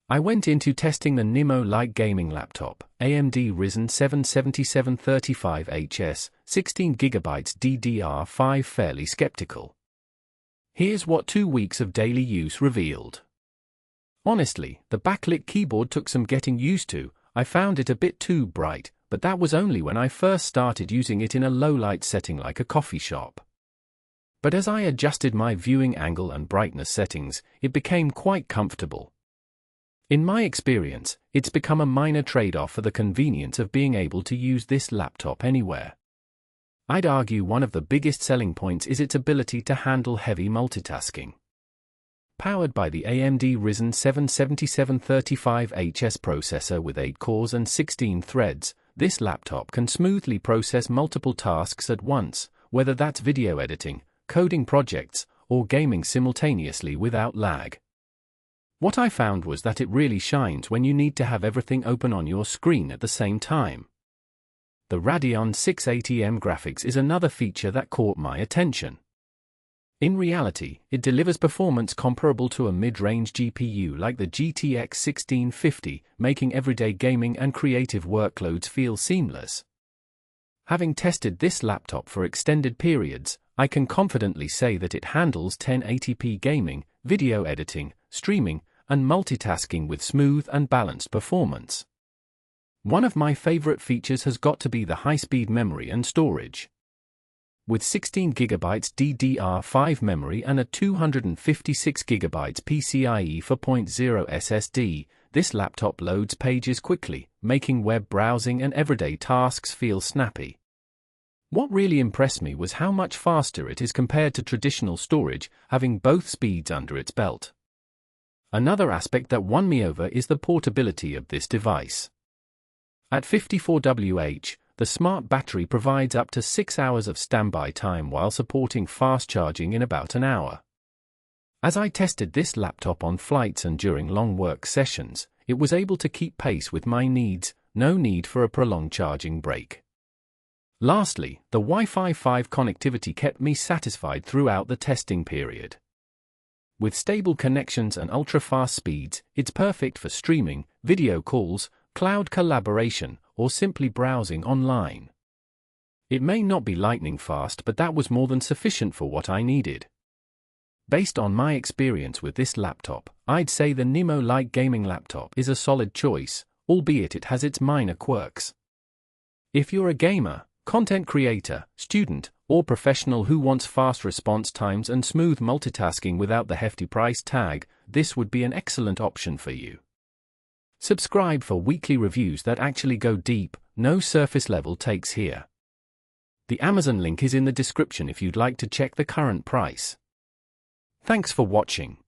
I went into testing the Nimo Light-Gaming-Laptop, AMD Ryzen 7 7735HS, 16GB DDR5 fairly skeptical. Here's what 2 weeks of daily use revealed. Honestly, the backlit keyboard took some getting used to. I found it a bit too bright, but that was only when I first started using it in a low-light setting like a coffee shop. But as I adjusted my viewing angle and brightness settings, it became quite comfortable. In my experience, it's become a minor trade-off for the convenience of being able to use this laptop anywhere. I'd argue one of the biggest selling points is its ability to handle heavy multitasking. Powered by the AMD Ryzen 7 7735HS processor with 8 cores and 16 threads, this laptop can smoothly process multiple tasks at once, whether that's video editing, coding projects, or gaming simultaneously without lag. What I found was that it really shines when you need to have everything open on your screen at the same time. The Radeon 680M graphics is another feature that caught my attention. In reality, it delivers performance comparable to a mid-range GPU like the GTX 1650, making everyday gaming and creative workloads feel seamless. Having tested this laptop for extended periods, I can confidently say that it handles 1080p gaming, video editing, streaming, and multitasking with smooth and balanced performance. One of my favorite features has got to be the high-speed memory and storage. With 16GB DDR5 memory and a 256GB PCIe 4.0 SSD, this laptop loads pages quickly, making web browsing and everyday tasks feel snappy. What really impressed me was how much faster it is compared to traditional storage, having both speeds under its belt. Another aspect that won me over is the portability of this device. At 54Wh, the smart battery provides up to 6 hours of standby time while supporting fast charging in about an hour. As I tested this laptop on flights and during long work sessions, it was able to keep pace with my needs, no need for a prolonged charging break. Lastly, the Wi-Fi 5 connectivity kept me satisfied throughout the testing period. With stable connections and ultra-fast speeds, it's perfect for streaming, video calls, cloud collaboration, or simply browsing online. It may not be lightning fast, but that was more than sufficient for what I needed. Based on my experience with this laptop, I'd say the Nimo Light-Gaming-Laptop is a solid choice, albeit it has its minor quirks. If you're a gamer, content creator, student, or professional who wants fast response times and smooth multitasking without the hefty price tag, this would be an excellent option for you. Subscribe for weekly reviews that actually go deep, no surface level takes here. The Amazon link is in the description if you'd like to check the current price. Thanks for watching.